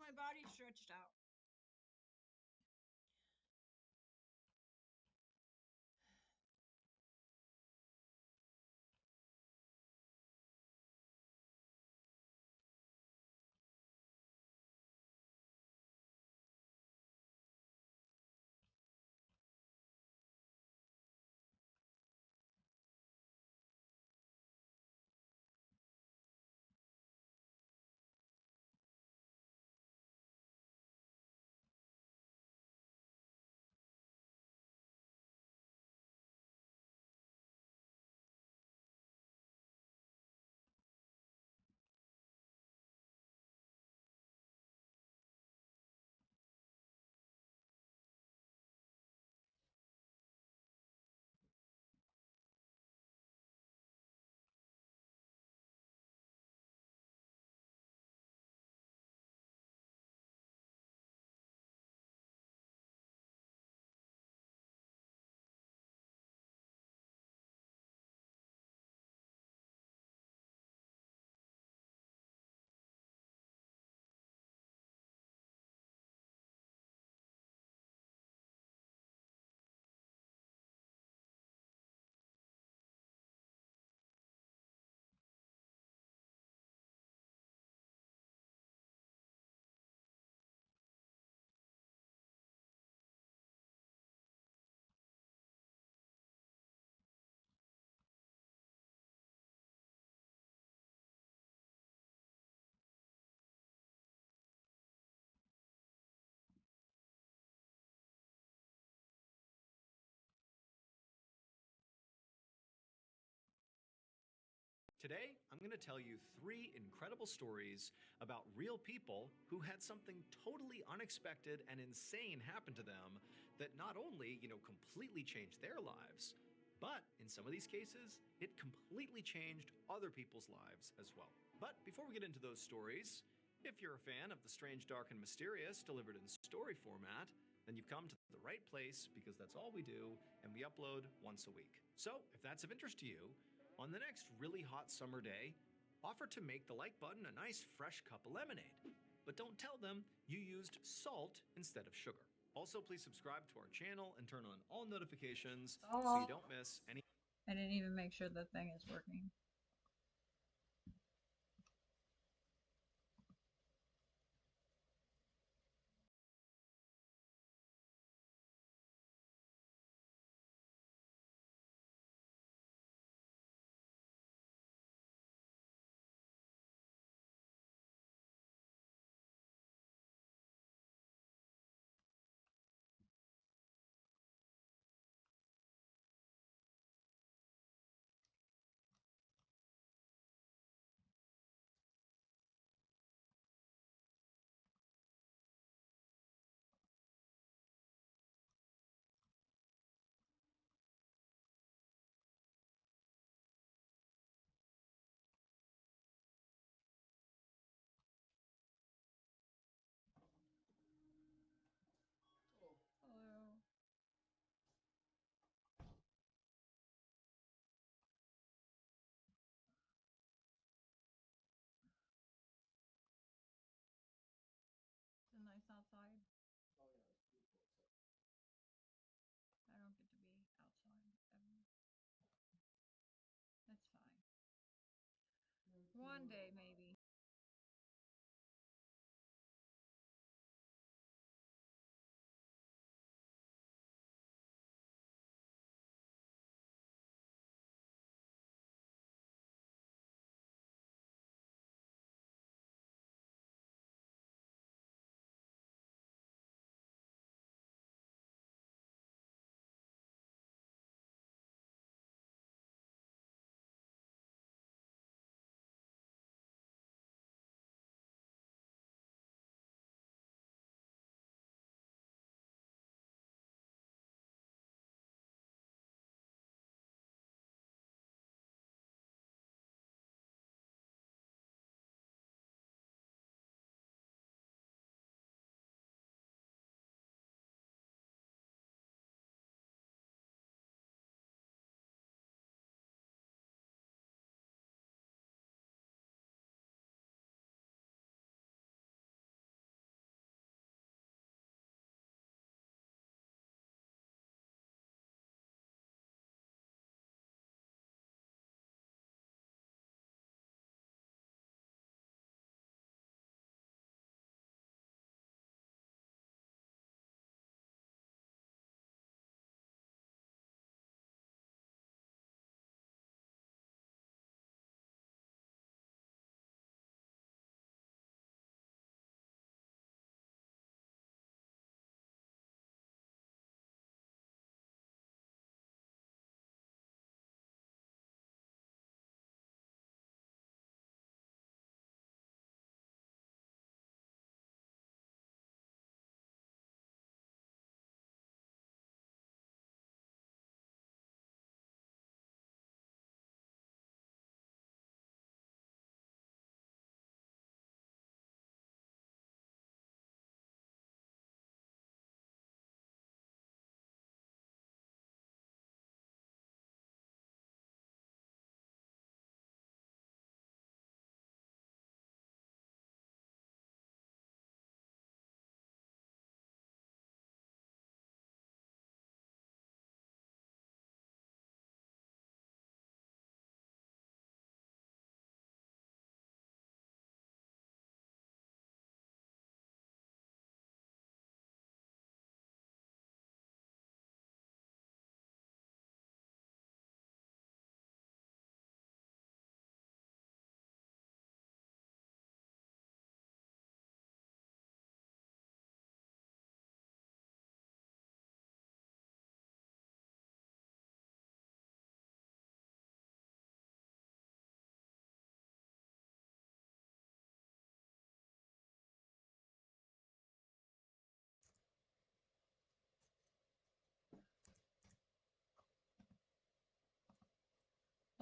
my body stretched out. Today, I'm going to tell you 3 incredible stories about real people who had something totally unexpected and insane happen to them that not only, completely changed their lives, but in some of these cases, it completely changed other people's lives as well. But before we get into those stories, if you're a fan of the strange, dark, and mysterious delivered in story format, then you've come to the right place because that's all we do, and we upload once a week. So, if that's of interest to you, on the next really hot summer day, offer to make the like button a nice fresh cup of lemonade. But don't tell them you used salt instead of sugar. Also, please subscribe to our channel and turn on all notifications so you don't miss any. I didn't even make sure the thing is working. Hello. Is it nice outside? I don't get to be outside ever. That's fine. One day, maybe.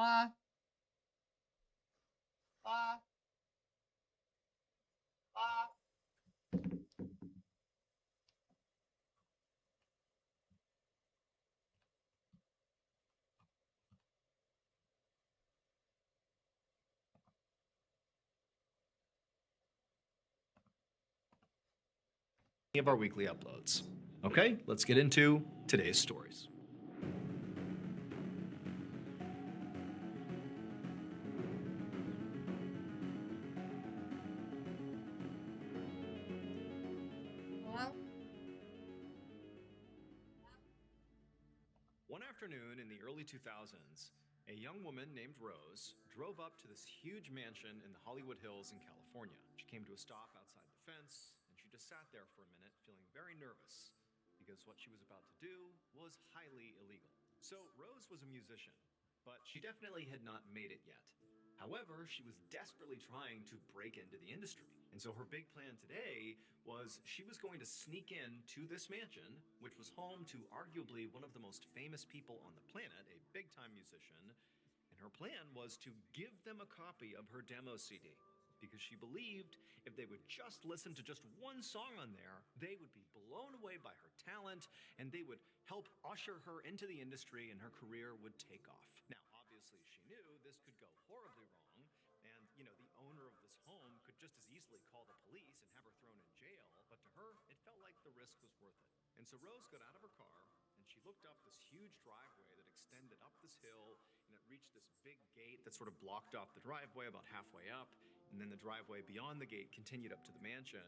Ah, ah, ah. Of our weekly uploads. Okay, let's get into today's stories. Hello? One afternoon in the early 2000s, a young woman named Rose drove up to this huge mansion in the Hollywood Hills in California. She came to a stop outside the fence, and she just sat there for a minute, feeling very nervous, because what she was about to do was highly illegal. So, Rose was a musician, but she definitely had not made it yet. However, she was desperately trying to break into the industry. And so her big plan today was she was going to sneak in to this mansion, which was home to arguably one of the most famous people on the planet, a big time musician. And her plan was to give them a copy of her demo CD, because she believed if they would just listen to just one song on there, they would be blown away by her talent and they would help usher her into the industry and her career would take off. Now, obviously, she knew this could go horribly wrong. And, the owner of this home could just as easily call the police and have her thrown in jail. But to her, it felt like the risk was worth it. And so Rose got out of her car and she looked up this huge driveway that extended up this hill and it reached this big gate that sort of blocked off the driveway about halfway up. And then the driveway beyond the gate continued up to the mansion.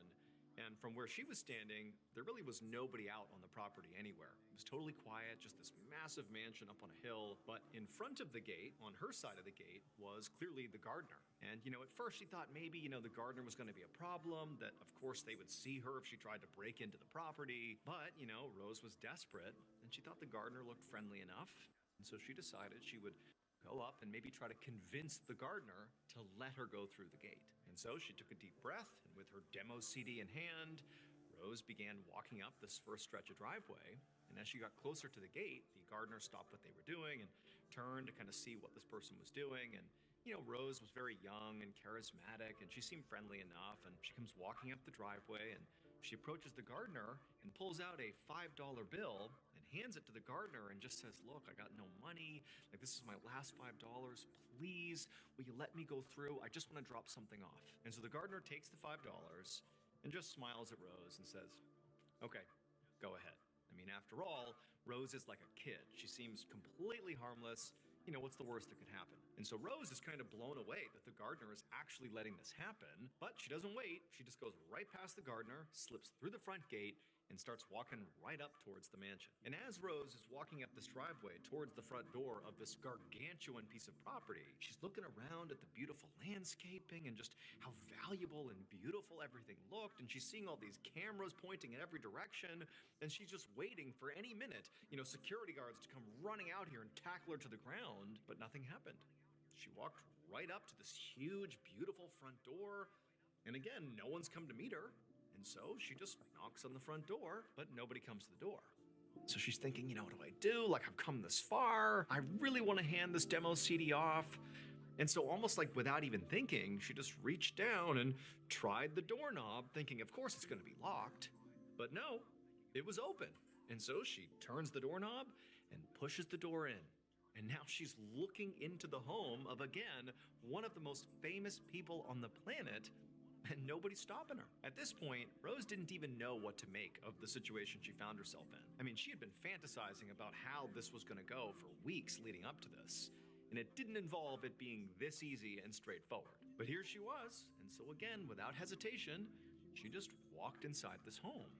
And from where she was standing, there really was nobody out on the property anywhere. It was totally quiet, just this massive mansion up on a hill. But in front of the gate, on her side of the gate, was clearly the gardener. And, at first she thought maybe, the gardener was going to be a problem, that of course they would see her if she tried to break into the property. But, Rose was desperate and she thought the gardener looked friendly enough. And so she decided she would go up and maybe try to convince the gardener to let her go through the gate. And so she took a deep breath, and with her demo CD in hand, Rose began walking up this first stretch of driveway. And as she got closer to the gate, the gardener stopped what they were doing and turned to kind of see what this person was doing. And Rose was very young and charismatic, and she seemed friendly enough. And she comes walking up the driveway, and she approaches the gardener and pulls out a $5 bill and hands it to the gardener and just says, "Look, I got no money. Like, this is my last $5. Please, will you let me go through? I just want to drop something off." And so the gardener takes the $5 and just smiles at Rose and says, "Okay, go ahead." I mean, after all, Rose is like a kid. She seems completely harmless. What's the worst that could happen? And so Rose is kind of blown away that the gardener is actually letting this happen, but she doesn't wait. She just goes right past the gardener, slips through the front gate, and starts walking right up towards the mansion. And as Rose is walking up this driveway towards the front door of this gargantuan piece of property, she's looking around at the beautiful landscaping and just how valuable and beautiful everything looked. And she's seeing all these cameras pointing in every direction. And she's just waiting for any minute, security guards to come running out here and tackle her to the ground. But nothing happened. She walked right up to this huge, beautiful front door. And again, no one's come to meet her. And so she just knocks on the front door, but nobody comes to the door. So she's thinking, what do I do? Like, I've come this far. I really want to hand this demo CD off. And so, almost like without even thinking, she just reached down and tried the doorknob, thinking, of course, it's going to be locked. But no, it was open. And so she turns the doorknob and pushes the door in. And now she's looking into the home of, again, one of the most famous people on the planet, and nobody's stopping her. At this point, Rose didn't even know what to make of the situation she found herself in. I mean, she had been fantasizing about how this was going to go for weeks leading up to this, and it didn't involve it being this easy and straightforward. But here she was, and so again, without hesitation, she just walked inside this home.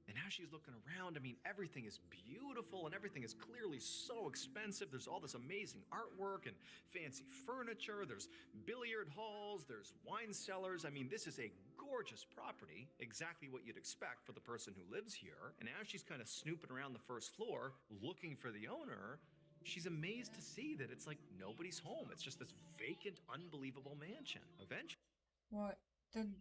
And as she's looking around, I mean, everything is beautiful and everything is clearly so expensive. There's all this amazing artwork and fancy furniture. There's billiard halls, there's wine cellars. I mean, this is a gorgeous property, exactly what you'd expect for the person who lives here. And as she's kind of snooping around the first floor, looking for the owner, she's amazed to see that it's like nobody's home. It's just this vacant, unbelievable mansion. Eventually, What? Did